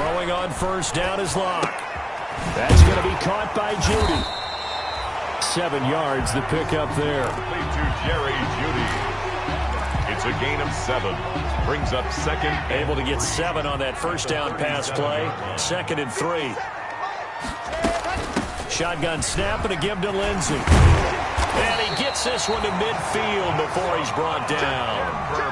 Throwing on first down is Locke. That's going to be caught by Judy. 7 yards, the pickup there. To Jerry Judy. It's a gain of 7. Brings up second. Able to get 7 on that first down pass play. 2nd and 3. Shotgun snap and a give to Lindsey. And he gets this one to midfield before he's brought down.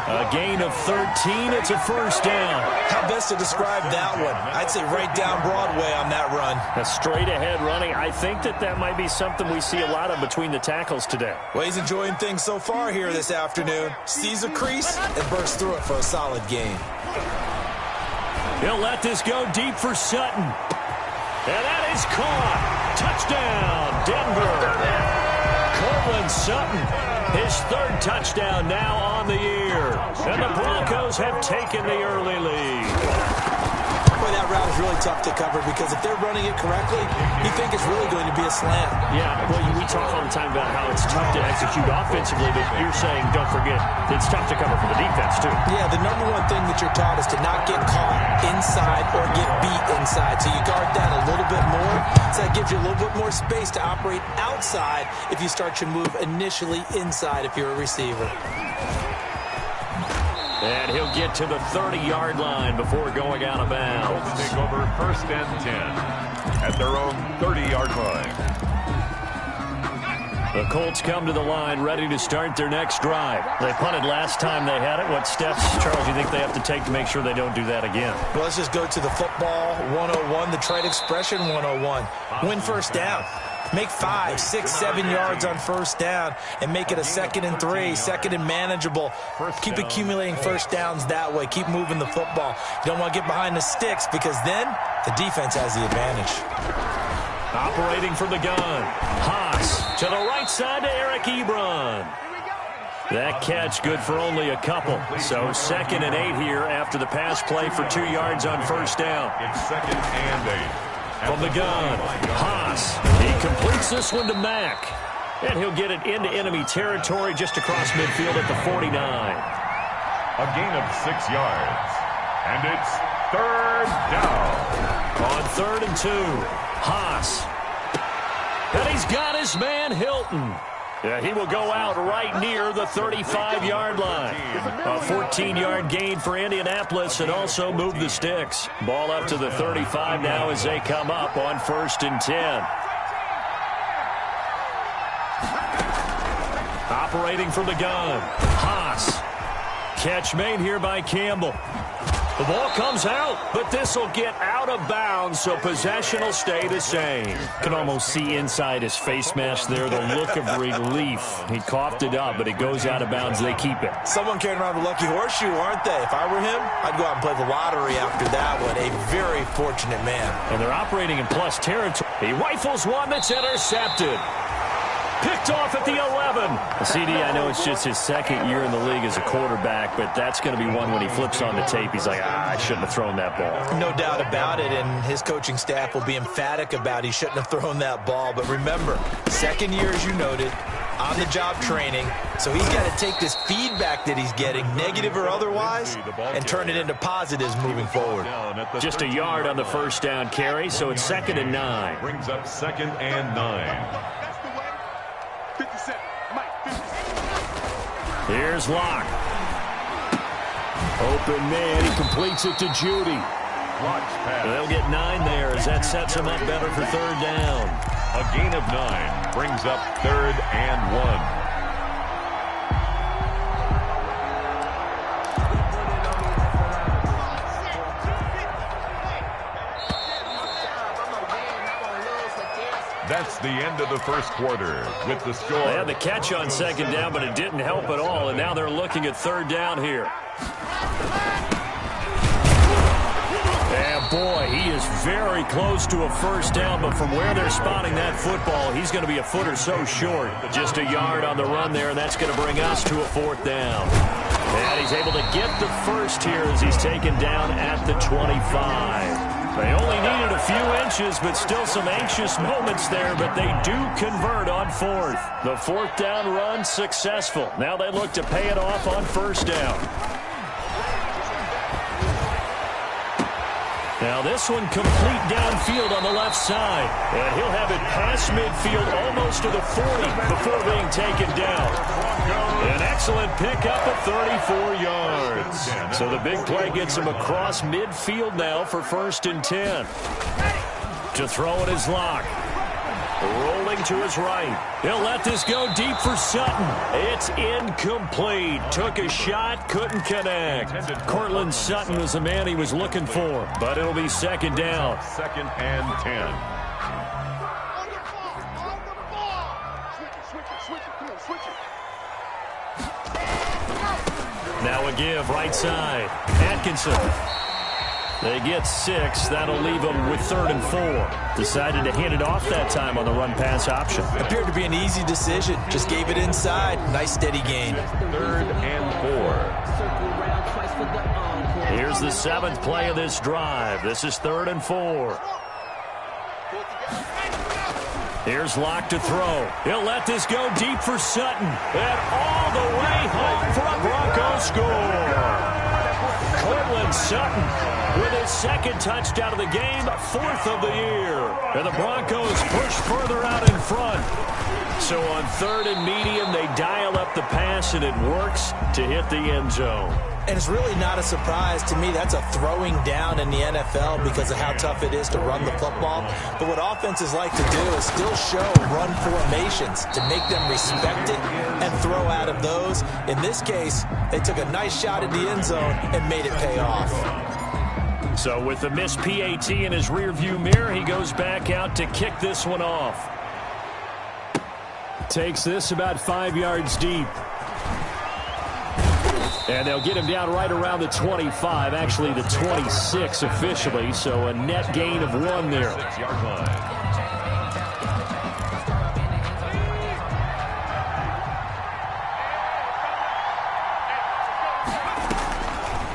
A gain of 13. It's a first down. How best to describe that one? I'd say right down Broadway on that run. A straight ahead running. I think that might be something we see a lot of between the tackles today. Well, he's enjoying things so far here this afternoon. Sees a crease and bursts through it for a solid gain. He'll let this go deep for Sutton. And that is caught. Touchdown, Denver. Courtland Sutton, his 3rd touchdown now on the year. And the Broncos have taken the early lead. Boy, that route is really tough to cover because if they're running it correctly, you think it's really going to be a slant. Yeah, well, we talk all the time about how it's tough to execute offensively, but you're saying, don't forget, it's tough to cover for the defense, too. Yeah, the number one thing that you're taught is to not get caught inside or get beat inside. So you guard that a little bit more. So that gives you a little bit more space to operate outside if you start your move initially inside if you're a receiver. And he'll get to the 30-yard line before going out of bounds. Colts take over 1st and 10 at their own 30-yard line. The Colts come to the line ready to start their next drive. They punted last time they had it. What steps, Charles, do you think they have to take to make sure they don't do that again? Well, let's just go to the football 101, the trade expression 101. Win first down. Make 5, 6, 7 yards on first down and make it a 2nd and 3, 2nd and manageable. Keep accumulating first downs that way. Keep moving the football. You don't want to get behind the sticks because then the defense has the advantage. Operating from the gun. Haas to the right side to Eric Ebron. That catch good for only a couple. So 2nd and 8 here after the pass play for 2 yards on first down. It's 2nd and 8. From the gun, Haas. He completes this one to Mack. And he'll get it into enemy territory just across midfield at the 49. A gain of 6 yards. And it's 3rd down. On 3rd and 2, Haas. And he's got his man Hilton. Yeah, he will go out right near the 35-yard line. A 14-yard gain for Indianapolis and also move the sticks. Ball up to the 35 now as they come up on 1st and 10. Operating from the gun, Haas. Catch made here by Campbell. The ball comes out, but this will get out of bounds, so possession will stay the same. You can almost see inside his face mask there the look of relief. He coughed it up, but it goes out of bounds. They keep it. Someone carrying around the lucky horseshoe, aren't they? If I were him, I'd go out and play the lottery after that one. A very fortunate man. And they're operating in plus territory. He rifles one that's intercepted. Picked off at the 11. CD, I know it's just his 2nd year in the league as a quarterback, but that's going to be one when he flips on the tape. He's like, I shouldn't have thrown that ball. No doubt about it, and his coaching staff will be emphatic about he shouldn't have thrown that ball. But remember, 2nd year, as you noted, on-the-job training. So he's got to take this feedback that he's getting, negative or otherwise, and turn it into positives moving forward. Just a yard on the first down carry, so it's 2nd and 9. Brings up 2nd and 9. Here's Locke. Open man, he completes it to Judy. They'll get 9 there as that sets him up better for 3rd down. A gain of 9 brings up 3rd and 1. That's the end of the first quarter with the score. They had the catch on 2nd down, but it didn't help at all, and now they're looking at 3rd down here. And boy, he is very close to a first down, but from where they're spotting that football, he's going to be a foot or so short. Just a yard on the run there, and that's going to bring us to a 4th down. And he's able to get the first here as he's taken down at the 25. They only needed a few inches, but still some anxious moments there, but they do convert on 4th. The 4th down run successful. Now they look to pay it off on 1st down. Now this one complete downfield on the left side. And he'll have it past midfield almost to the 40 before being taken down. An excellent pickup of 34 yards. So the big play gets him across midfield now for 1st and 10. To throw it is Locke. Rolling to his right. He'll let this go deep for Sutton. It's incomplete. Took a shot, couldn't connect. Cortland Sutton was the man he was looking for, but it'll be 2nd down. 2nd and 10. Now a give, right side. Atkinson. They get 6. That'll leave them with 3rd and 4. Decided to hand it off that time on the run-pass option. Appeared to be an easy decision. Just gave it inside. Nice steady gain. 3rd and 4. Here's the 7th play of this drive. This is 3rd and 4. Here's Locke to throw. He'll let this go deep for Sutton. And all the way home for a Broncos score. Cortland Sutton with his 2nd touchdown of the game, 4th of the year. And the Broncos push further out in front. So on 3rd and medium, they dial up the pass, and it works to hit the end zone. And it's really not a surprise to me. That's a throwing down in the NFL because of how tough it is to run the football. But what offenses like to do is still show run formations to make them respect it and throw out of those. In this case, they took a nice shot at the end zone and made it pay off. So with the missed PAT in his rearview mirror, he goes back out to kick this one off. Takes this about 5 yards deep. And they'll get him down right around the 25, actually the 26 officially, so a net gain of 1 there. 6-yard line.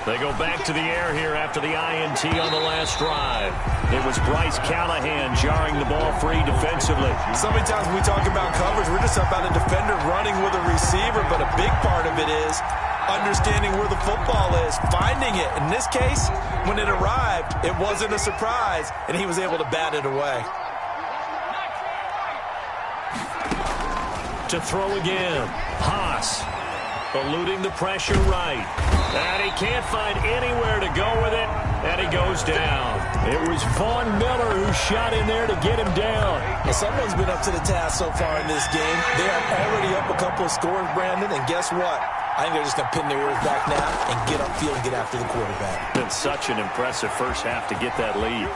They go back to the air here after the INT on the last drive. It was Bryce Callahan jarring the ball free defensively. So many times when we talk about coverage, we're just about a defender running with a receiver, but a big part of it is understanding where the football is, finding it. In this case, when it arrived, it wasn't a surprise, and he was able to bat it away. To throw again, Haas eluding the pressure right. And he can't find anywhere to go with it, and he goes down. It was Von Miller who shot in there to get him down. Well, someone's been up to the task so far in this game. They are already up a couple of scores, Brandon, and guess what? I think they're just going to pin their ears back now and get upfield and get after the quarterback. Been such an impressive first half to get that lead.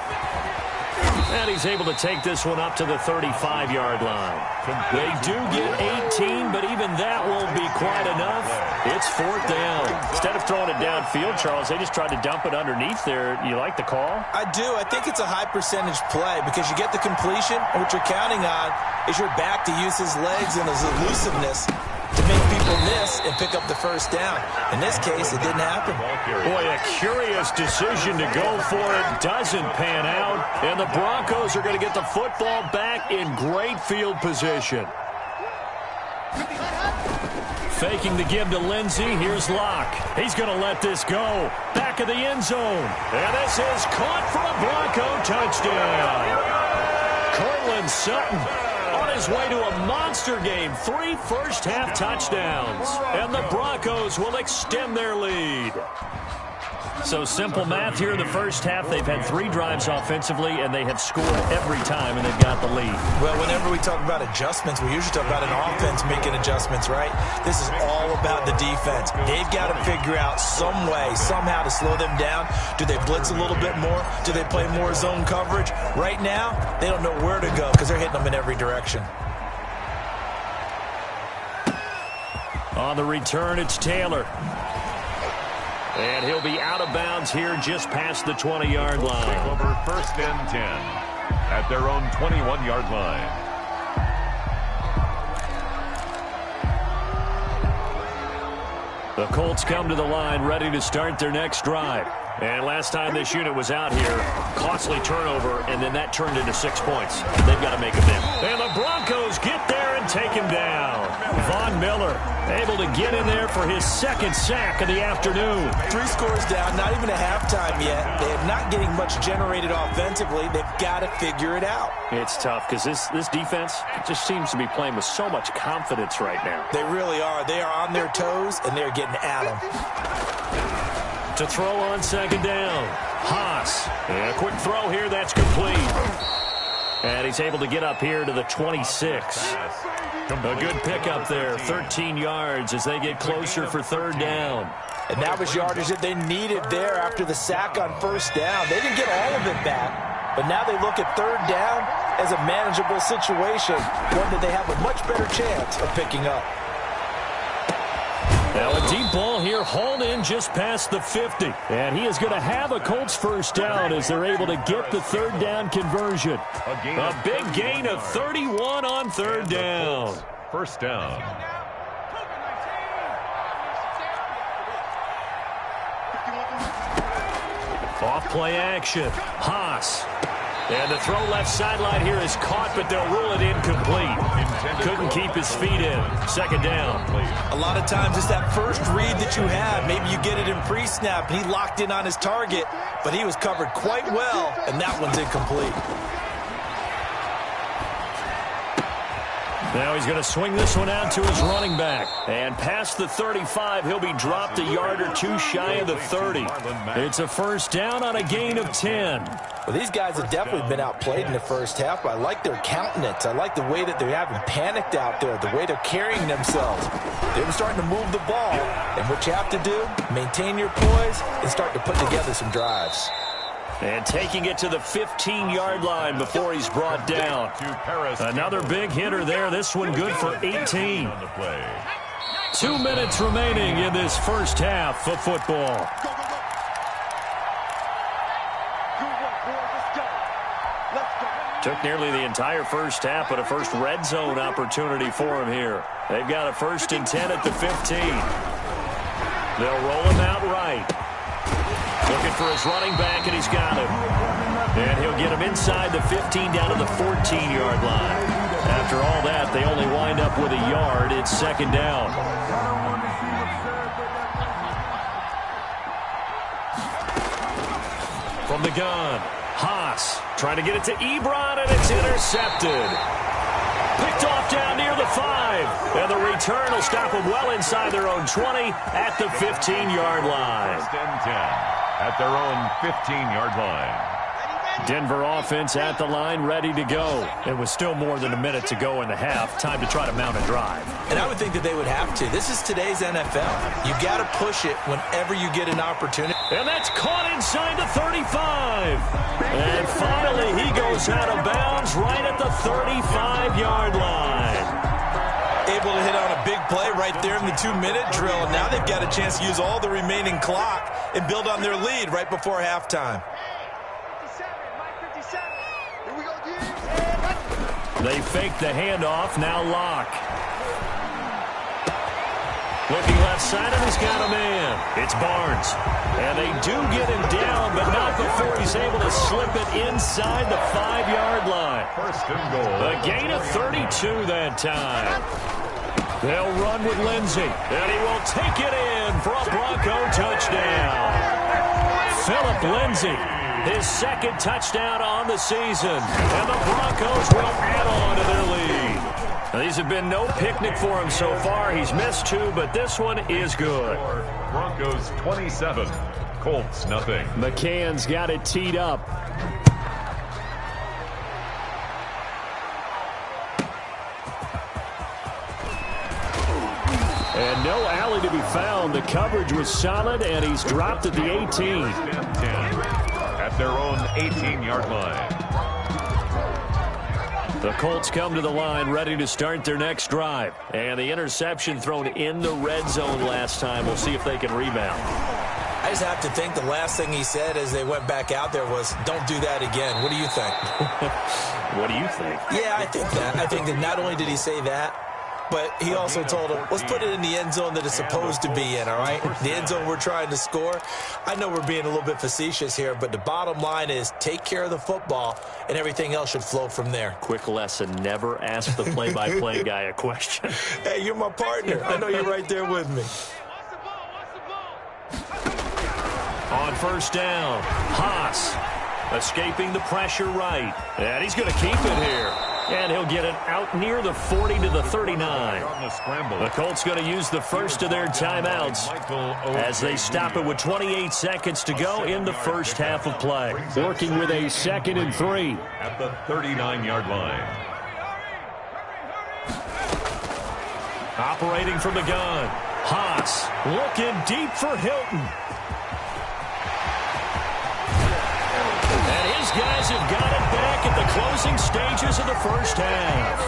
And he's able to take this one up to the 35-yard line. They do get 18, but even that won't be quite enough. It's 4th down. Instead of throwing it downfield, Charles, they just tried to dump it underneath there. You like the call? I do. I think it's a high-percentage play because you get the completion, and what you're counting on is your back to use his legs and his elusiveness to make people miss and pick up the first down. In this case, it didn't happen. Boy, a curious decision to go for it. Doesn't pan out. And the Broncos are going to get the football back in great field position. Faking the give to Lindsey. Here's Locke. He's going to let this go. Back of the end zone. And this is caught for a Bronco touchdown. Cortland Sutton on his way to a monster game. 3 first-half touchdowns. And the Broncos will extend their lead. So simple math here in the first half. They've had 3 drives offensively, and they have scored every time, and they've got the lead. Well, whenever we talk about adjustments, we usually talk about an offense making adjustments, right? This is all about the defense. They've got to figure out some way, somehow to slow them down. Do they blitz a little bit more? Do they play more zone coverage? Right now, they don't know where to go because they're hitting them in every direction. On the return, it's Taylor. And he'll be out of bounds here just past the 20-yard line. Take over 1st and 10 at their own 21-yard line. The Colts come to the line ready to start their next drive. And last time this unit was out here, costly turnover, and then that turned into 6 points. They've got to make a bid. And the Broncos get there and take him down. Von Miller able to get in there for his second sack of the afternoon. 3 scores down, not even a halftime yet. They are not getting much generated offensively. They've got to figure it out. It's tough because this defense just seems to be playing with so much confidence right now. They really are. They are on their toes, and they're getting at them. To throw on second down. Haas. And a quick throw here. That's complete. And he's able to get up here to the 26. A good pickup there. 13 yards as they get closer for third down. And that was yardage that they needed there after the sack on first down. They didn't get all of it back, but now they look at third down as a manageable situation, one that they have a much better chance of picking up. Now a deep ball here, hauled in just past the 50. And he is going to have a Colts first down as they're able to get the third down conversion. A big gain of 31 on third down. First down. Off play action. Haas. And the throw left sideline here is caught, but they'll rule it incomplete. Couldn't keep his feet in. Second down. A lot of times it's that first read that you have. Maybe you get it in pre-snap, and he locked in on his target, but he was covered quite well, and that one's incomplete. Now he's going to swing this one out to his running back. And past the 35, he'll be dropped a yard or two shy of the 30. It's a first down on a gain of 10. Well, these guys have definitely been outplayed in the first half, but I like their countenance. I like the way that they haven't panicked out there, the way they're carrying themselves. They're starting to move the ball, and what you have to do, maintain your poise and start to put together some drives. And taking it to the 15-yard line before he's brought down. Another big hitter there. This one good for 18. 2 minutes remaining in this first half of football. Took nearly the entire first half, but a first red zone opportunity for him here. They've got a 1st and 10 at the 15. They'll roll him out right. Looking for his running back, and he's got him. And he'll get him inside the 15 down to the 14-yard line. After all that, they only wind up with a yard. It's second down. From the gun, Haas trying to get it to Ebron, and it's intercepted. Picked off down near the 5. And the return will stop them well inside their own 20 at the 15-yard line. 10 at their own 15-yard line. Denver offense at the line, ready to go. It was still more than a minute to go in the half. Time to try to mount a drive. And I would think that they would have to. This is today's NFL. You got to push it whenever you get an opportunity. And that's caught inside the 35. And finally, he goes out of bounds right at the 35-yard line. Able to hit on a big play right there in the 2-minute drill. And now they've got a chance to use all the remaining clock and build on their lead right before halftime. They fake the handoff, now lock. Looking left side, and he's got a man. It's Barnes. And they do get him down, but not before he's able to slip it inside the 5-yard line. First and goal. A gain of 32 that time. They'll run with Lindsey, and he will take it in for a Bronco touchdown. Phillip Lindsey, his second touchdown on the season, and the Broncos will add on to their lead. Now, these have been no picnic for him so far. He's missed 2, but this one is good. Broncos 27, Colts nothing. McCann's got it teed up. And no alley to be found. The coverage was solid, and he's dropped at the 18. 10 at their own 18-yard line. The Colts come to the line ready to start their next drive. And the interception thrown in the red zone last time. We'll see if they can rebound. I just have to think the last thing he said as they went back out there was, don't do that again. What do you think? What do you think? Yeah, I think that. I think that not only did he say that, but he also told him, let's put it in the end zone that it's supposed to be in, all right? The end zone we're trying to score. I know we're being a little bit facetious here, but the bottom line is take care of the football, and everything else should flow from there. Quick lesson, never ask the play-by-play guy a question. Hey, you're my partner. I know you're right there with me. On first down, Haas escaping the pressure right. And he's going to keep it here. And he'll get it out near the 40 to the 39. The Colts going to use the first of their timeouts as they stop it with 28 seconds to go in the first half of play. Working with a 2nd and 3. At the 39-yard line. Operating from the gun. Haas looking deep for Hilton. And his guys have got it back at the closing stages of the first half.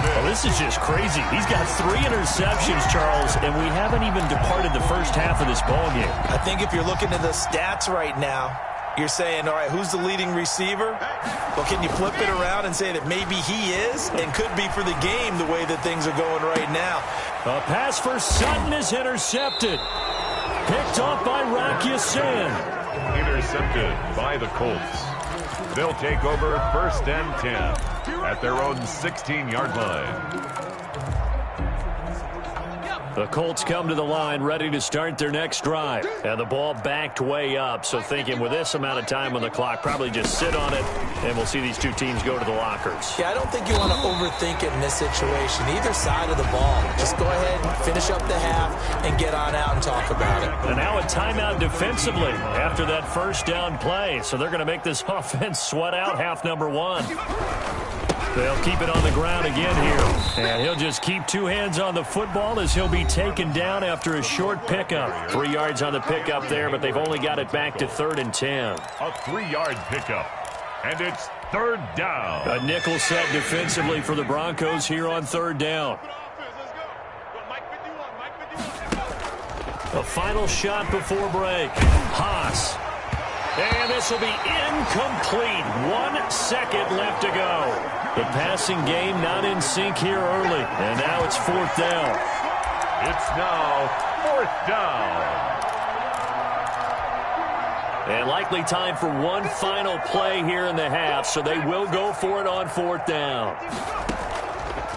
Well, this is just crazy. He's got 3 interceptions, Charles, and we haven't even departed the first half of this ballgame. I think if you're looking at the stats right now, you're saying, all right, who's the leading receiver? Well, can you flip it around and say that maybe he is and could be for the game the way that things are going right now? A pass for Sutton is intercepted. Picked off by Rocky Sin. Intercepted by the Colts. They'll take over 1st and 10 at their own 16-yard line. The Colts come to the line ready to start their next drive. And the ball backed way up, so thinking with this amount of time on the clock, probably just sit on it, and we'll see these two teams go to the lockers. Yeah, I don't think you want to overthink it in this situation. Either side of the ball. Just go ahead and finish up the half and get on out and talk about it. And now a timeout defensively after that first down play. So they're going to make this offense sweat out half number 1. They'll keep it on the ground again here. And he'll just keep 2 hands on the football as he'll be taken down after a short pickup. 3 yards on the pickup there, but they've only got it back to 3rd and 10. A 3-yard pickup. And it's 3rd down. A nickel set defensively for the Broncos here on 3rd down. A final shot before break. Haas. And this will be incomplete. 1 second left to go. The passing game not in sync here early. And now it's 4th down. It's now 4th down. And likely time for one final play here in the half, so they will go for it on 4th down.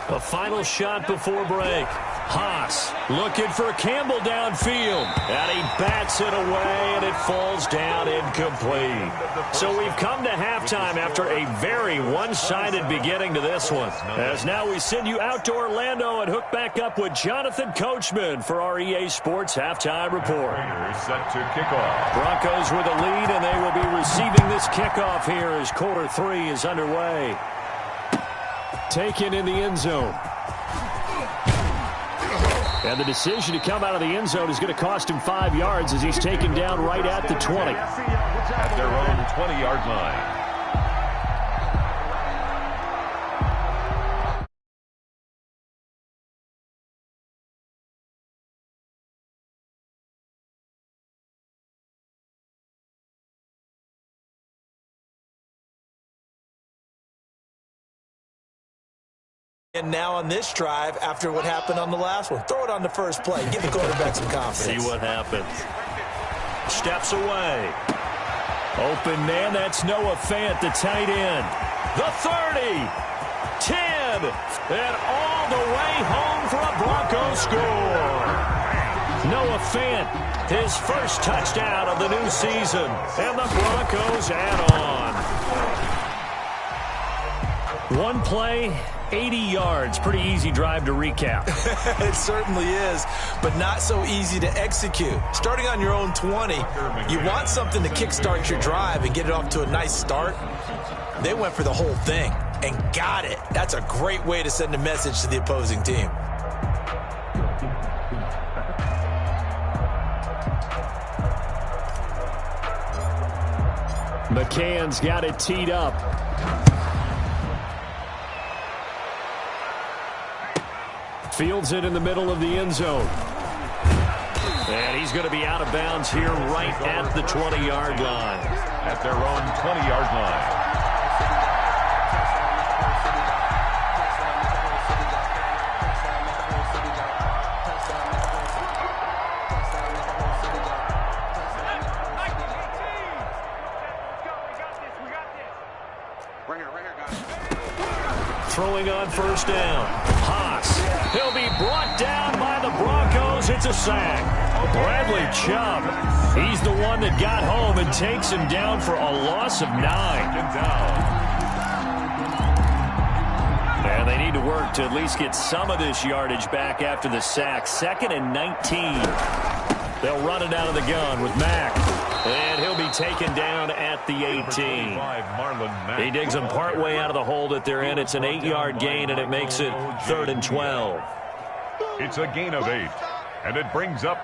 A final shot before break. Haas looking for Campbell downfield. And he bats it away, and it falls down incomplete. So we've come to halftime after a very one-sided beginning to this one. As now we send you out to Orlando and hook back up with Jonathan Coachman for our EA Sports Halftime Report. Set to kick off. Broncos with a lead, and they will be receiving this kickoff here as quarter 3 is underway. Taken in the end zone. And the decision to come out of the end zone is going to cost him 5 yards as he's taken down right at the 20. At their own 20-yard line. And now on this drive, after what happened on the last one, throw it on the first play. Give the quarterback some confidence. See what happens. Steps away. Open man, that's Noah Fant, the tight end. The 30, 10, and all the way home for a Broncos score. Noah Fant, his first touchdown of the new season, and the Broncos add on. One play, 80 yards. Pretty easy drive to recap. It certainly is, but not so easy to execute. Starting on your own 20, you want something to kickstart your drive and get it off to a nice start. They went for the whole thing and got it. That's a great way to send a message to the opposing team. McCann's got it teed up. Fields it in the middle of the end zone. And he's going to be out of bounds here right at the 20-yard line. At their own 20-yard line. throwing on first down. Haas. He'll be brought down by the Broncos. It's a sack. Bradley Chubb. He's the one that got home and takes him down for a loss of 9. And they need to work to at least get some of this yardage back after the sack. 2nd and 19. They'll run it out of the gun with Mack. And he'll be taken down at the 18. He digs them partway out of the hole that they're in. It's an 8-yard gain, and it makes it 3rd and 12. It's a gain of 8, and it brings up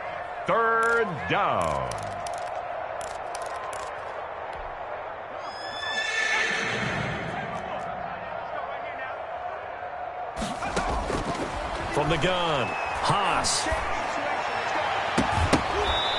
3rd down. From the gun, Haas.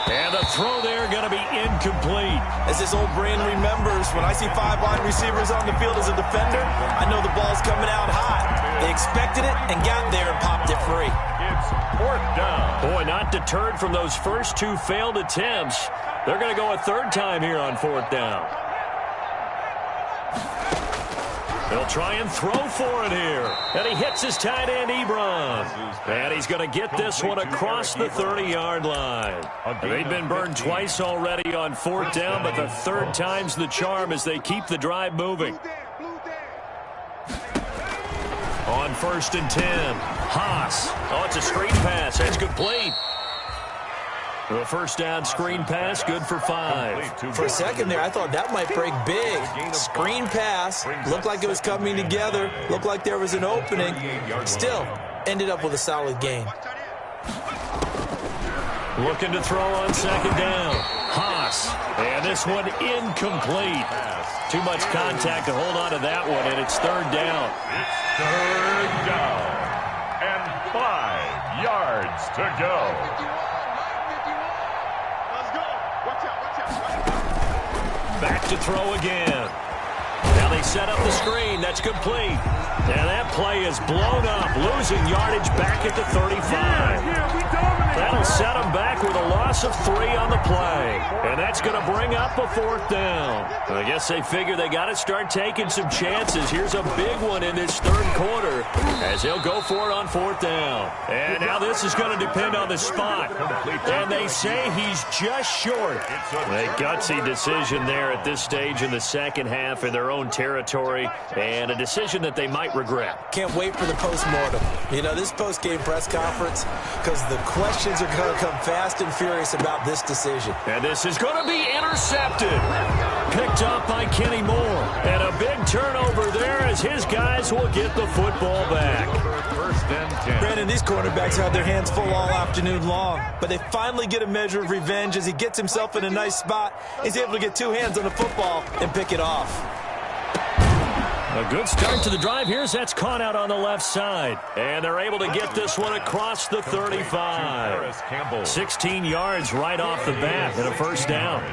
And the throw there going to be incomplete. As his old brain remembers, when I see 5 wide receivers on the field as a defender, I know the ball's coming out hot. They expected it and got there and popped it free. It's 4th down. Boy, not deterred from those first 2 failed attempts. They're going to go a 3rd time here on 4th down. They'll try and throw for it here. And he hits his tight end, Ebron. And he's going to get this one across the 30-yard line. They've been burned twice already on 4th down, but the 3rd time's the charm as they keep the drive moving. On 1st and 10, Haas. Oh, it's a screen pass. That's complete. The first down screen pass, good for 5. For a second there, I thought that might break big. Screen pass, looked like it was coming together, looked like there was an opening. Still, ended up with a solid gain. Looking to throw on 2nd down. Haas. And this one incomplete. Too much contact to hold on to that one, and it's 3rd down. It's 3rd down. And 5 yards to go. Back to throw again. Now they set up the screen. That's complete. And that play is blown up, losing yardage back at the 35. That'll set them back with a loss of 3 on the play. And that's going to bring up a 4th down. I guess they figure they got to start taking some chances. Here's a big one in this 3rd quarter as they'll go for it on 4th down. And now this is going to depend on the spot. And they say he's just short. A gutsy decision there at this stage in the second half in their own territory, and a decision that they might regret. Can't wait for the post-mortem. You know, this post-game press conference, because the questions are going to come fast and furious about this decision. And this is going to be intercepted. Picked up by Kenny Moore. And a big turnover there as his guys will get the football back. 1st and 10. Brandon, these quarterbacks had their hands full all afternoon long, but they finally get a measure of revenge as he gets himself in a nice spot. He's able to get 2 hands on the football and pick it off. A good start to the drive here as that's caught out on the left side. And they're able to get this one across the 35. 16 yards right off the bat and a 1st down.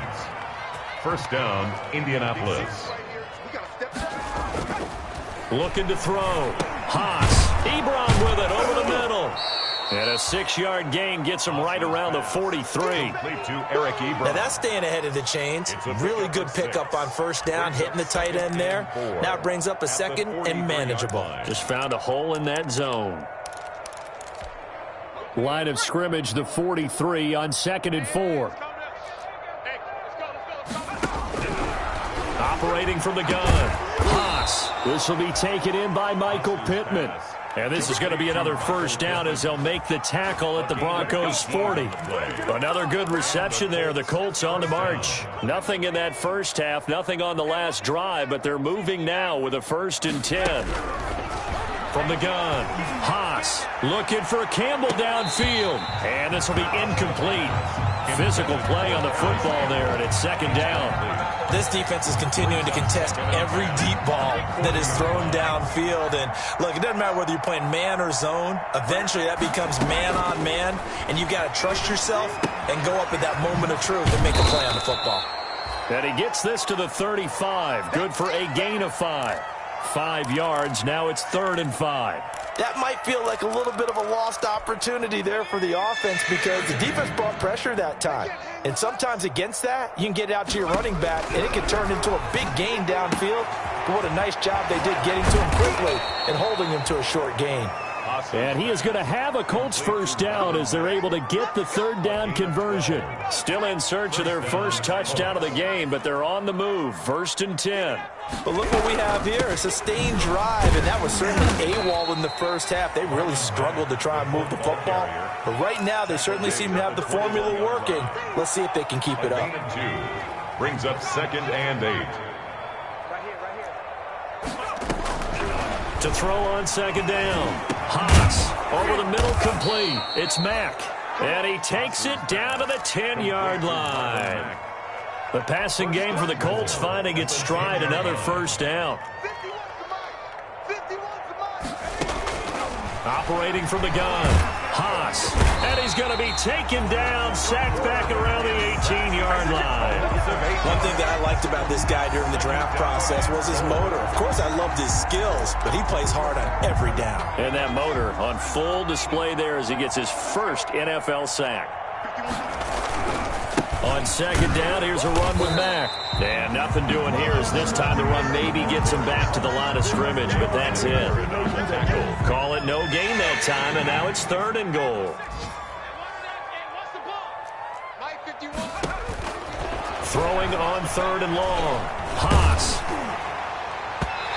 1st down, Indianapolis. Looking to throw. Haas. Ebron with it over the middle. And a 6-yard gain gets him right around the 43. Now that's staying ahead of the chains. Really good pickup on 1st down, hitting the tight end there. Now it brings up a 2nd and manageable. Just found a hole in that zone. Line of scrimmage, the 43 on 2nd and 4. Operating from the gun. Haas. This will be taken in by Michael Pittman. And this is going to be another 1st down as they'll make the tackle at the Broncos 40. Another good reception there. The Colts on the march. Nothing in that first half, nothing on the last drive, but they're moving now with a 1st and 10. From the gun, Haas looking for Campbell downfield. And this will be incomplete. Physical play on the football there, and it's 2nd down. This defense is continuing to contest every deep ball that is thrown downfield. And look, it doesn't matter whether you're playing man or zone. Eventually that becomes man on man, and you've got to trust yourself and go up at that moment of truth and make a play on the football. And he gets this to the 35. Good for a gain of 5. 5 yards. Now it's 3rd and 5. That might feel like a little bit of a lost opportunity there for the offense because the defense brought pressure that time. And sometimes against that, you can get out to your running back, and it can turn into a big gain downfield. But what a nice job they did getting to him quickly and holding him to a short gain. And he is going to have a Colts first down as they're able to get the third down conversion. Still in search of their first touchdown of the game, but they're on the move. 1st and 10. But look what we have here. A sustained drive, and that was certainly AWOL in the first half. They really struggled to try and move the football. But right now, they certainly seem to have the formula working. Let's see if they can keep it up. 2 brings up 2nd and 8. To throw on 2nd down. Haas over the middle, complete. It's Mack. And he takes it down to the 10-yard line. The passing game for the Colts finding its stride, another first down. Operating from the gun, Haas. And he's going to be taken down, sacked back around the 18-yard line. One thing that I liked about this guy during the draft process was his motor. Of course, I loved his skills, but he plays hard on every down. And that motor on full display there as he gets his first NFL sack. On 2nd down, here's a run with Mack. And nothing doing here as this time the run maybe gets him back to the line of scrimmage, but that's it. Call it no gain that time, and now it's 3rd and goal. Throwing on 3rd and long. Haas.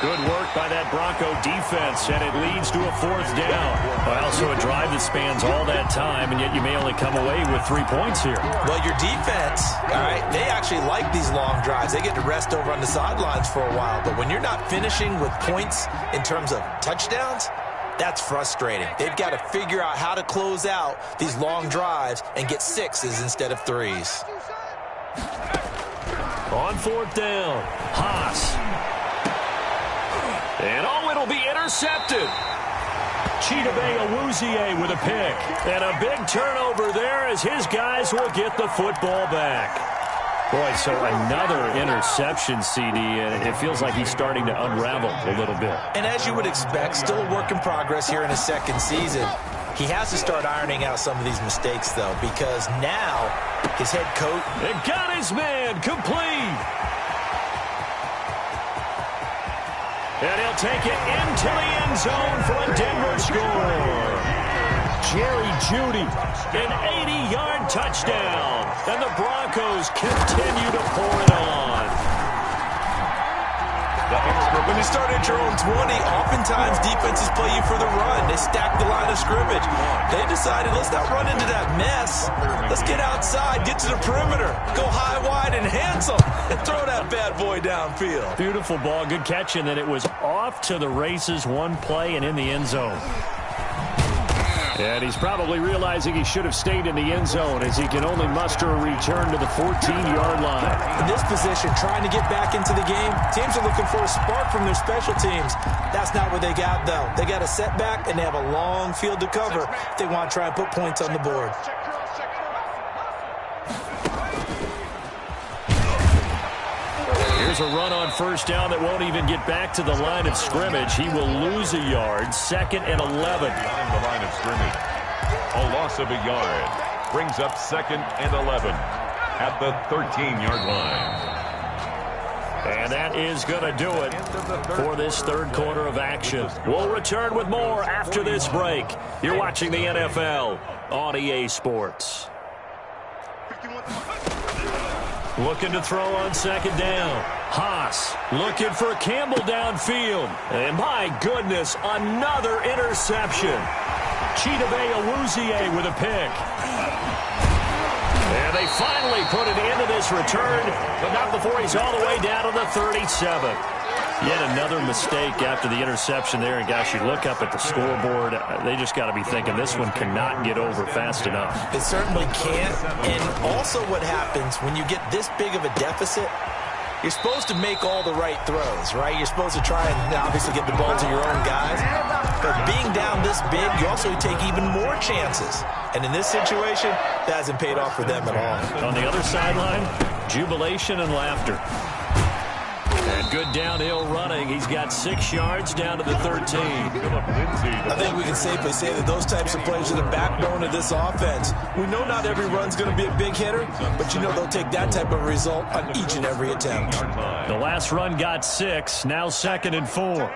Good work by that Bronco defense, and it leads to a 4th down. Well, so a drive that spans all that time, and yet you may only come away with 3 points here. Well, your defense, all right, they actually like these long drives. They get to rest over on the sidelines for a while. But when you're not finishing with points in terms of touchdowns, that's frustrating. They've got to figure out how to close out these long drives and get 6s instead of 3s. On 4th down, Haas. And it'll be intercepted. Chidobe with a pick. And a big turnover there as his guys will get the football back. Boy, so another interception, CD, and it feels like he's starting to unravel a little bit. And as you would expect, still a work in progress here in his 2nd season. He has to start ironing out some of these mistakes, though, because now his head coach... It got his man complete. And he'll take it into the end zone for a Denver score. Jerry Jeudy, an 80-yard touchdown. And the Broncos continue to pour it on. When you start at your own 20, oftentimes defenses play you for the run. They stack the line of scrimmage. They decided, let's not run into that mess. Let's get outside, get to the perimeter, go high, wide, and handsome, and throw that bad boy downfield. Beautiful ball, good catch, and then it was off to the races, one play, and in the end zone. And he's probably realizing he should have stayed in the end zone as he can only muster a return to the 14-yard line. In this position, trying to get back into the game, teams are looking for a spark from their special teams. That's not what they got, though. They got a setback, and they have a long field to cover if they want to try and put points on the board. Here's a run on 1st down that won't even get back to the line of scrimmage. He will lose a yard. 2nd and 11. Behind the line of scrimmage. A loss of a yard. Brings up 2nd and 11 at the 13-yard line. And that is going to do it for this 3rd quarter of action. We'll return with more after this break. You're watching the NFL on EA Sports. Looking to throw on 2nd down. Haas looking for Campbell downfield. And my goodness, another interception. Chidobe with a pick. And they finally put it into this return, but not before he's all the way down to the 37. Yet another mistake after the interception there. And, gosh, you look up at the scoreboard, they just got to be thinking this one cannot get over fast enough. It certainly can't. And also what happens when you get this big of a deficit, you're supposed to make all the right throws, right? You're supposed to try and obviously get the ball to your own guys. But being down this big, you also take even more chances. And in this situation, that hasn't paid off for them at all. On the other sideline, jubilation and laughter. And good downhill running. He's got 6 yards down to the 13. I think we can safely say that those types of plays are the backbone of this offense. We know not every run's going to be a big hitter, but you know they'll take that type of result on each and every attempt. The last run got 6. Now 2nd and 4.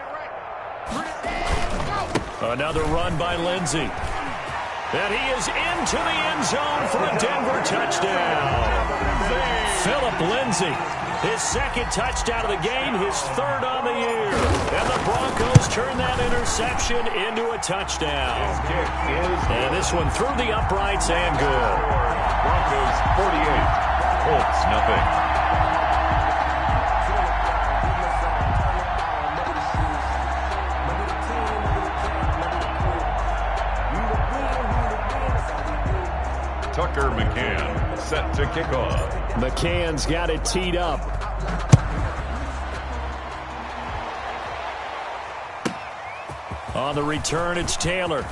Another run by Lindsey. And he is into the end zone for a Denver touchdown. Philip Lindsey, his 2nd touchdown of the game, his 3rd on the year. And the Broncos turn that interception into a touchdown. And this one through the uprights and good. Broncos 48, Colts nothing. Tucker McCann set to kick off. McCann's got it teed up. On the return, it's Taylor.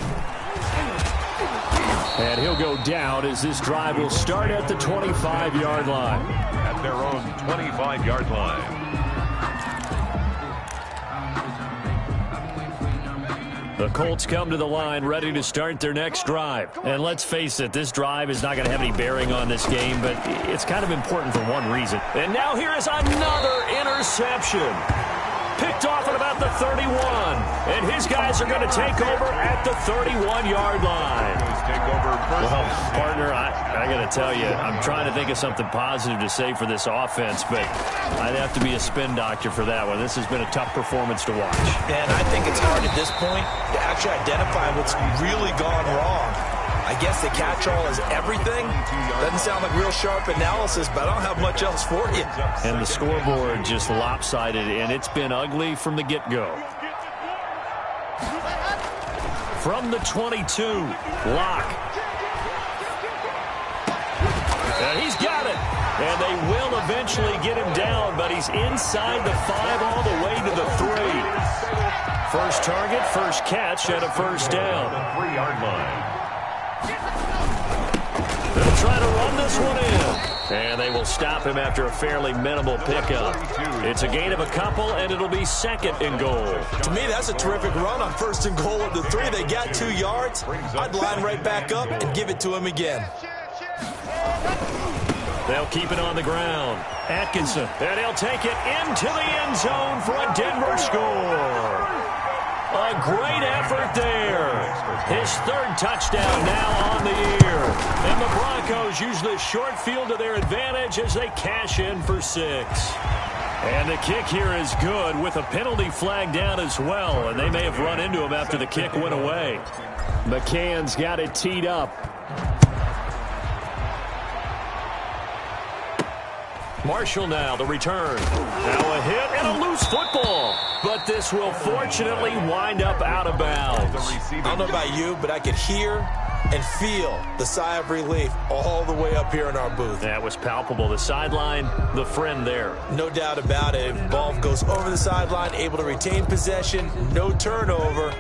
And he'll go down as this drive will start at the 25-yard line. At their own 25-yard line. The Colts come to the line ready to start their next drive. And let's face it, this drive is not going to have any bearing on this game, but it's kind of important for one reason. And now here is another interception. Picked off at about the 31. And his guys are going to take over at the 31-yard line. Well, partner, I got to tell you, I'm trying to think of something positive to say for this offense, but I'd have to be a spin doctor for that one. This has been a tough performance to watch. And I think it's hard at this point to actually identify what's really gone wrong. I guess the catch-all is everything. Doesn't sound like real sharp analysis, but I don't have much else for you. And the scoreboard just lopsided, and it's been ugly from the get-go. From the 22, Locke. And he's got it. And they will eventually get him down, but he's inside the 5 all the way to the 3. First target, first catch, and a first down. 3-yard line. They'll try to run this one in. And they will stop him after a fairly minimal pickup. It's a gain of a couple, and it'll be 2nd and goal. To me, that's a terrific run on 1st and goal of the 3. They got 2 yards. I'd line right back up and give it to him again. They'll keep it on the ground. Atkinson, and he'll take it into the end zone for a Denver score. A great effort there. His 3rd touchdown now on the year. And the Broncos use the short field to their advantage as they cash in for 6. And the kick here is good with a penalty flag down as well. And they may have run into him after the kick went away. McCann's got it teed up. Marshall now, the return. Now a hit and a loose football. But this will fortunately wind up out of bounds. I don't know about you, but I could hear and feel the sigh of relief all the way up here in our booth. That was palpable. The sideline, the friend there. No doubt about it. If the ball goes over the sideline, able to retain possession, no turnover.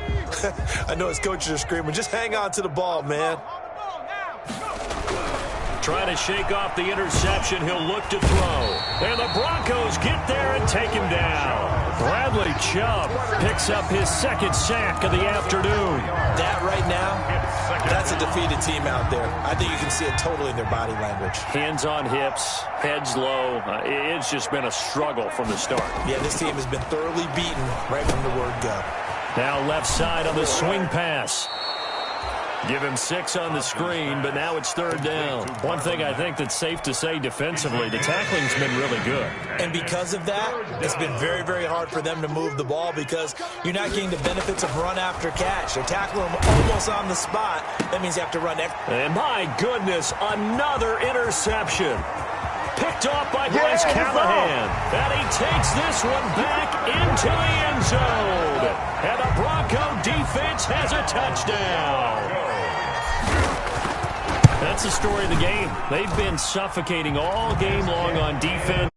I know his coaches are screaming, just hang on to the ball, man. Trying to shake off the interception. He'll look to throw. And the Broncos get there and take him down. Bradley Chubb picks up his 2nd sack of the afternoon. That right now, that's a defeated team out there. I think you can see it totally in their body language. Hands on hips, heads low. It's just been a struggle from the start. Yeah, this team has been thoroughly beaten right from the word go. Now left side on the swing pass. Give him 6 on the screen, but now it's 3rd down. One thing I think that's safe to say defensively, the tackling's been really good. And because of that, it's been very, very hard for them to move the ball because you're not getting the benefits of run after catch. They're tackling them almost on the spot. That means you have to run extra. And my goodness, another interception. Picked off by Bryce Callahan. And he takes this one back into the end zone. And the Bronco defense has a touchdown. That's the story of the game. They've been suffocating all game long on defense.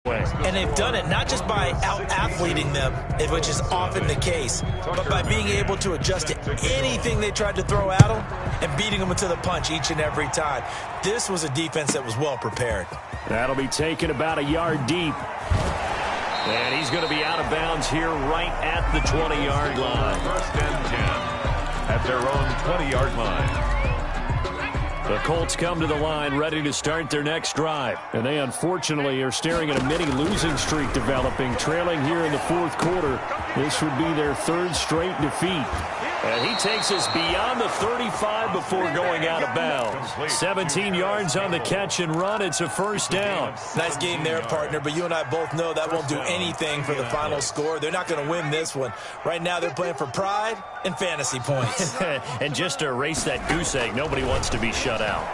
And And they've done it not just by out-athleting them, which is often the case, but by being able to adjust to anything they tried to throw at them and beating them to the punch each and every time. This was a defense that was well prepared. That'll be taken about a yard deep. And he's going to be out of bounds here right at the 20-yard line. First and 10 at their own 20-yard line. The Colts come to the line ready to start their next drive. And they unfortunately are staring at a mini losing streak developing, trailing here in the fourth quarter. This would be their third straight defeat. And he takes us beyond the 35 before going out of bounds. 17 yards on the catch and run. It's a first down. Nice game there, partner, but you and I both know that won't do anything for the final score. They're not going to win this one. Right now they're playing for pride and fantasy points. And just to erase that goose egg, nobody wants to be shut out.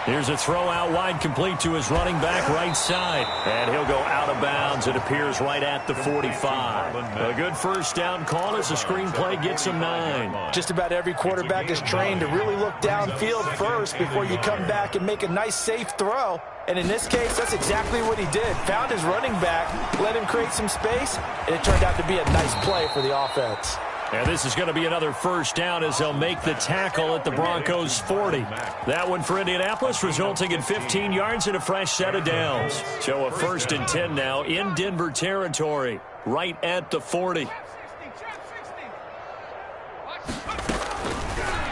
Here's a throw out wide, complete to his running back right side. And he'll go out of bounds. It appears right at the 45. A good first down call as the screenplay gets him 9. Just about every quarterback is trained to really look downfield first before you come back and make a nice, safe throw. And in this case, that's exactly what he did. Found his running back, let him create some space, and it turned out to be a nice play for the offense. And this is going to be another first down as they'll make the tackle at the Broncos' 40. That one for Indianapolis, resulting in 15 yards and a fresh set of downs. So a first and 10 now in Denver territory, right at the 40.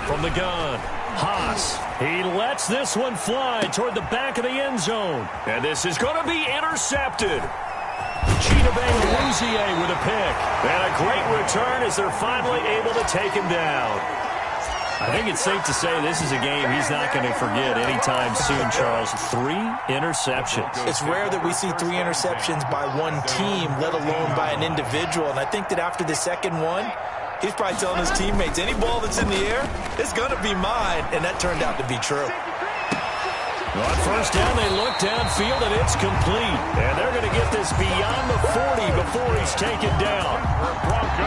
From the gun, Haas. He lets this one fly toward the back of the end zone. And this is going to be intercepted. Chidobe with a pick. And a great return as they're finally able to take him down. I think it's safe to say this is a game he's not going to forget anytime soon, Charles. 3 interceptions. It's rare that we see 3 interceptions by one team, let alone by an individual. And I think that after the second one, he's probably telling his teammates, any ball that's in the air, it's going to be mine. And that turned out to be true. On first down, they look downfield, and it's complete. And they're going to get this beyond the 40 before he's taken down.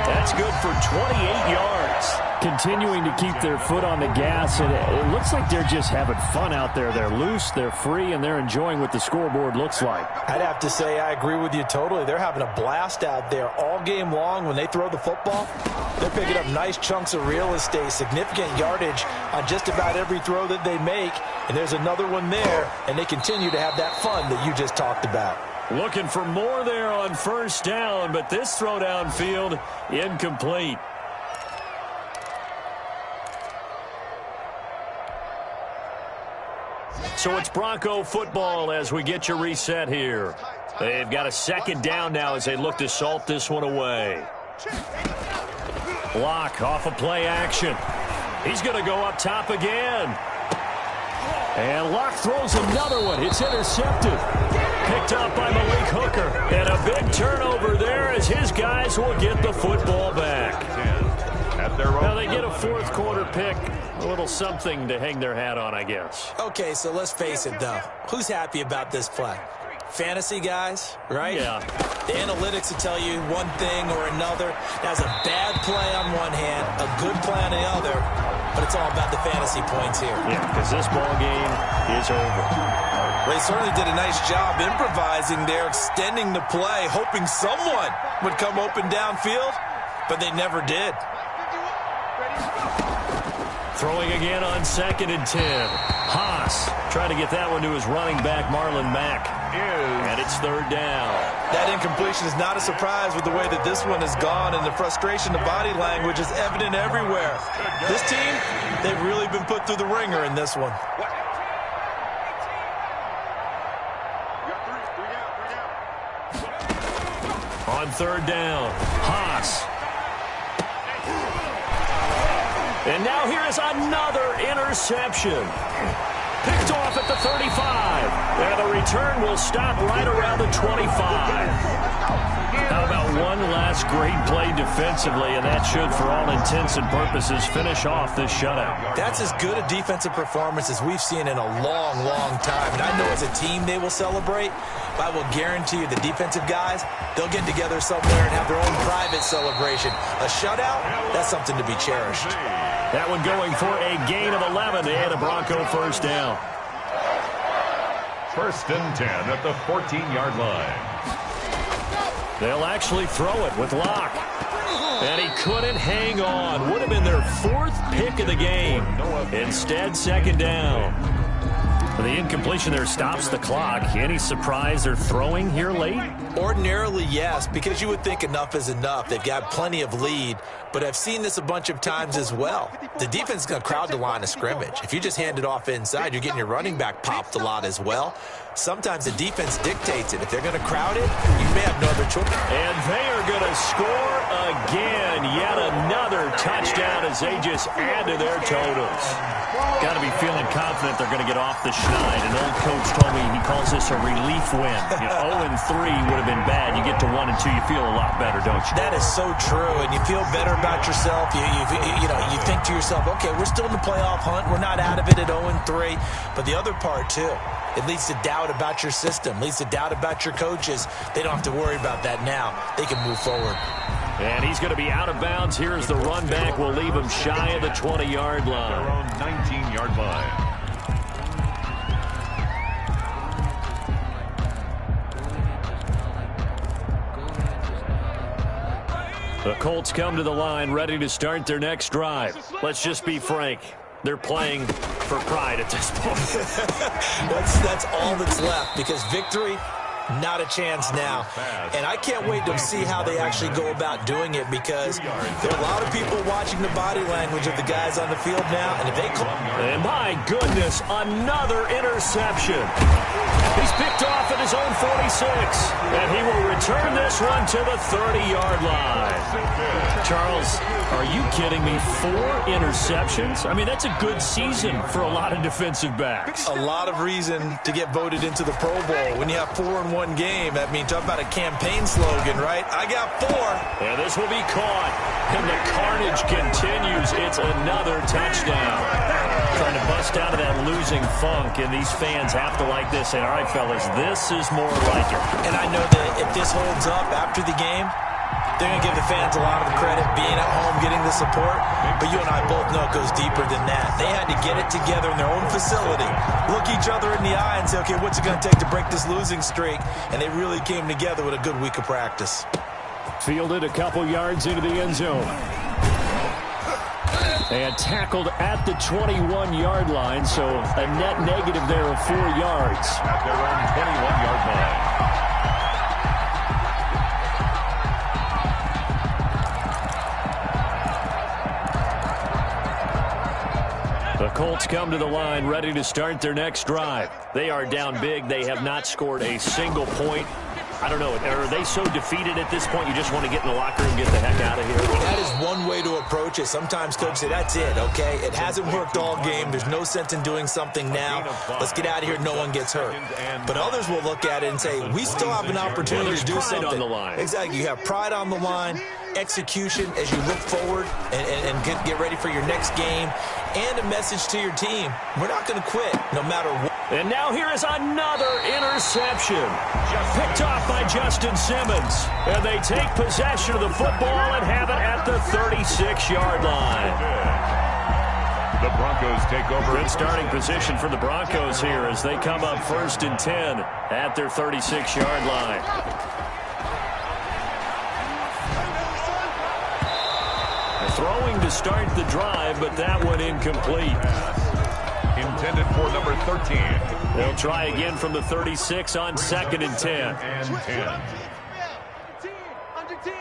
That's good for 28 yards. Continuing to keep their foot on the gas, and it looks like they're just having fun out there. They're loose, they're free, and they're enjoying what the scoreboard looks like. I'd have to say I agree with you totally. They're having a blast out there all game long. When they throw the football, they're picking up nice chunks of real estate, significant yardage on just about every throw that they make. And there's another one there, and they continue to have that fun that you just talked about. Looking for more there on first down, but this throw downfield incomplete. So it's Bronco football as we get you reset here. They've got a second down now as they look to salt this one away. Block off of play action. He's going to go up top again. And Locke throws another one. It's intercepted. Picked up by Malik Hooker. And a big turnover there as his guys will get the football back. Now they get a fourth quarter pick. A little something to hang their hat on, I guess. Okay, so let's face it, though. Who's happy about this play? Fantasy guys, right? Yeah. The analytics will tell you one thing or another. That's a bad play on one hand, a good play on the other, but it's all about the fantasy points here. Yeah, because this ball game is over. Well, he certainly did a nice job improvising there, extending the play, hoping someone would come open downfield, but they never did. Throwing again on 2nd and 10. Haas trying to get that one to his running back, Marlon Mack. And it's third down. That incompletion is not a surprise with the way that this one has gone, and the frustration, the body language is evident everywhere. This team, they've really been put through the ringer in this one. On third down, Haas. And now here is another interception. Picked off at the 35. And the return will stop right around the 25. How about one last great play defensively, and that should, for all intents and purposes, finish off this shutout. That's as good a defensive performance as we've seen in a long, long time. And I know as a team they will celebrate, but I will guarantee you the defensive guys, they'll get together somewhere and have their own private celebration. A shutout, that's something to be cherished. That one going for a gain of 11 and a Bronco first down. First and 10 at the 14-yard line. They'll actually throw it with Locke. And he couldn't hang on. Would have been their fourth pick of the game. Instead, second down. The incompletion there stops the clock. Any surprise they're throwing here late? Ordinarily, yes, because you would think enough is enough. They've got plenty of lead, but I've seen this a bunch of times as well. The defense is going to crowd the line of scrimmage. If you just hand it off inside, you're getting your running back popped a lot as well. Sometimes the defense dictates it. If they're going to crowd it, you may have no other choice. And they are going to score again. Yet another touchdown as they just add to their totals. Got to be feeling confident they're going to get off the schneid. An old coach told me he calls this a relief win. 0-3 would have been bad. You get to 1-2, you feel a lot better, don't you? That is so true, and you feel better about yourself. You think to yourself, okay, we're still in the playoff hunt. We're not out of it at 0-3. But the other part, too, it leads to doubt about your system, leads to doubt about your coaches. They don't have to worry about that now. They can move forward. And he's going to be out of bounds. Here's the run back. We'll leave him shy of the 20-yard line. Their own 19-yard line. The Colts come to the line, ready to start their next drive. Let's just be frank. They're playing for pride at this point. That's all that's left, because victory, not a chance now. And I can't wait to see how they actually go about doing it, because there are a lot of people watching the body language of the guys on the field now. And if they call... And my goodness, another interception. He's picked off at his own 46. And he will return this one to the 30-yard line. Charles, are you kidding me? 4 interceptions? I mean, that's a good season for a lot of defensive backs. A lot of reason to get voted into the Pro Bowl. When you have 4 in one game, I mean, talk about a campaign slogan, right? I got 4. And this will be caught. And the carnage continues. It's another touchdown. Trying to bust out of that losing funk, and these fans have to like this. And all right, fellas, this is more like it. And I know that if this holds up after the game, they're going to give the fans a lot of the credit, being at home, getting the support. But you and I both know it goes deeper than that. They had to get it together in their own facility, look each other in the eye and say, okay, what's it going to take to break this losing streak? And they really came together with a good week of practice. Fielded a couple yards into the end zone. And tackled at the 21-yard line, so a net negative there of 4 yards. At their own 21-yard line. The Colts come to the line, ready to start their next drive. They are down big. They have not scored a single point. I don't know. Are they so defeated at this point you just want to get in the locker room and get the heck out of here? That is one way to approach it. Sometimes coaches say, that's it, okay? It hasn't worked all game. There's no sense in doing something now. Let's get out of here. No one gets hurt. But others will look at it and say, we still have an opportunity to do something. On the line. Exactly. You have pride on the line, execution as you look forward and get ready for your next game, and a message to your team. We're not going to quit no matter what. And now here is another interception. Picked off by Justin Simmons. And they take possession of the football and have it at the 36-yard line. The Broncos take over. Good starting position for the Broncos here as they come up 1st and 10 at their 36-yard line. Throwing to start the drive, but that one incomplete. Intended for number 13. They'll try again from the 36 on 2nd and 10. And 10. Under 10.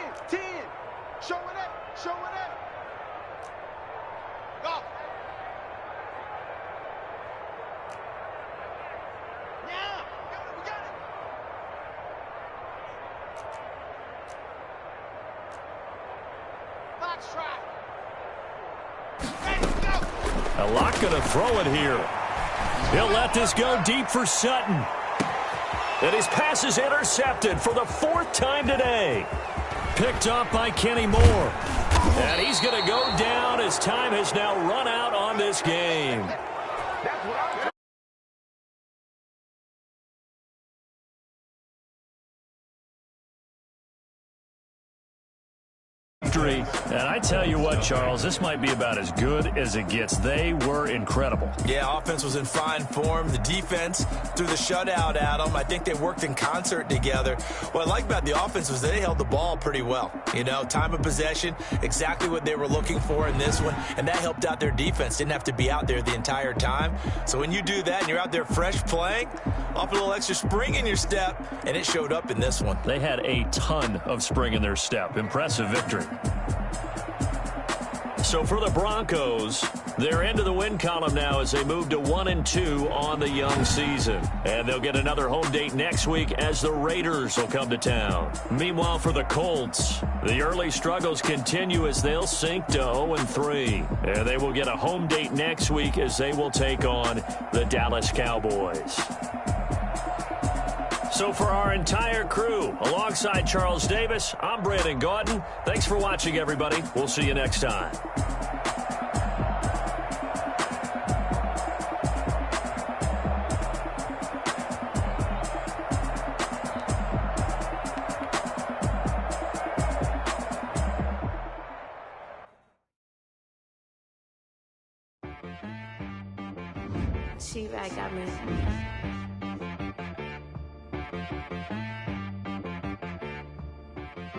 Show it up. Go. Yeah. We got it. Box track. Ready, go. A lot going to throw it here. He'll let this go deep for Sutton. And his pass is intercepted for the 4th time today. Picked up by Kenny Moore. And he's going to go down as time has now run out on this game. victory. And I tell you what, Charles, this might be about as good as it gets. They were incredible. Yeah, offense was in fine form. The defense threw the shutout at them. I think they worked in concert together. What I like about the offense was they held the ball pretty well. You know, time of possession, exactly what they were looking for in this one, and that helped out their defense. Didn't have to be out there the entire time. So when you do that and you're out there fresh playing, off a little extra spring in your step, and it showed up in this one. They had a ton of spring in their step. Impressive victory. So for the Broncos, they're into the win column now as they move to 1-2 on the young season. And they'll get another home date next week as the Raiders will come to town. Meanwhile, for the Colts, the early struggles continue as they'll sink to 0-3. And they will get a home date next week as they will take on the Dallas Cowboys. So for our entire crew, alongside Charles Davis, I'm Brandon Gaudin. Thanks for watching, everybody. We'll see you next time. T-Rag got me.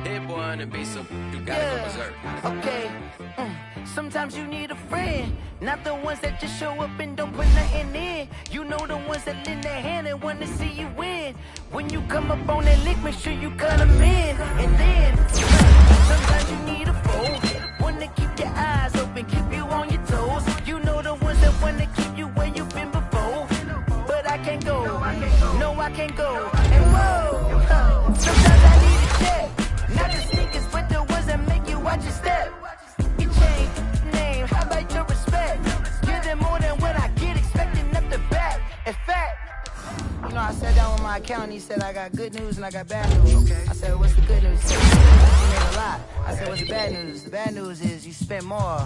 Hit boy on the beat, so you gotta go berserk. Okay. Sometimes you need a friend, not the ones that just show up and don't put nothing in. You know the ones that lend their hand and want to see you win. When you come up on that lick, make sure you cut them in. And then sometimes you need a foe, one to keep your eyes open, keep you on your toes. You know the ones that want to keep you where you've been before. But I can't go, no I can't go. And whoa, sometimes I need a check. Not the sneakers, but the ones that make you watch your step. Your chain, name, how about your respect? Give them more than what I get, expecting up the back. In fact, you know, I sat down with my accountant, he said I got good news and I got bad news. I said, what's the good news? He said, you made a lot. I said, what's the bad news? The bad news is you spent more.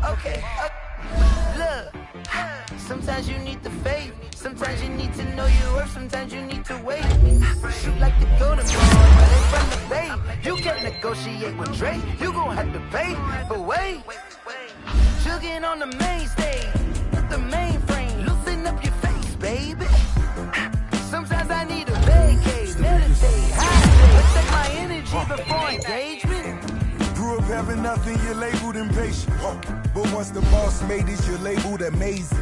Okay. Look, sometimes you need the faith. Sometimes you need to know your worth. Sometimes you need to wait. Shoot like the golden ball, but they from the bay. You can't negotiate with Drake. You gon' have to pay. But wait, jugging on the main stage, the mainframe. Loosen up your face, baby. Sometimes I need a vacate, meditate, hydrate, protect my energy before engagement. Grew up having nothing, you're labeled impatient. But once the boss made it, you're labeled amazing.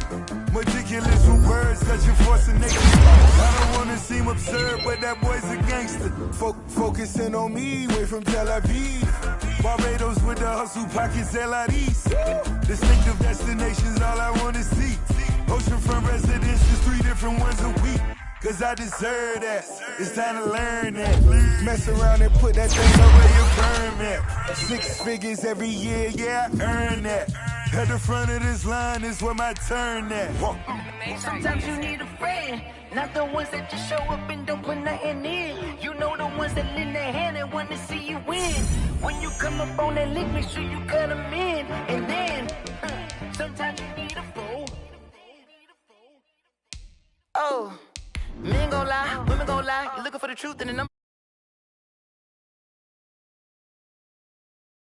Meticulous with words, cause you're forcing nature. I don't wanna seem absurd, but that boy's a gangster. Focusing on me, way from Tel Aviv. Barbados with the hustle pockets, LIDs. Distinctive destinations, all I wanna see. Oceanfront residences, 3 different ones a week. Cause I deserve that, it's time to learn that. Mess around and put that thing up where you burn at. 6 figures every year, yeah, I earn that. At the front of this line is where my turn at. Sometimes you need a friend, not the ones that just show up and don't put nothing in. You know the ones that lend their hand and want to see you win. When you come up on that lick, make sure you cut them in. And then, sometimes you need a fool. Oh. Men gon' lie, women gon' lie. You're looking for the truth in the number.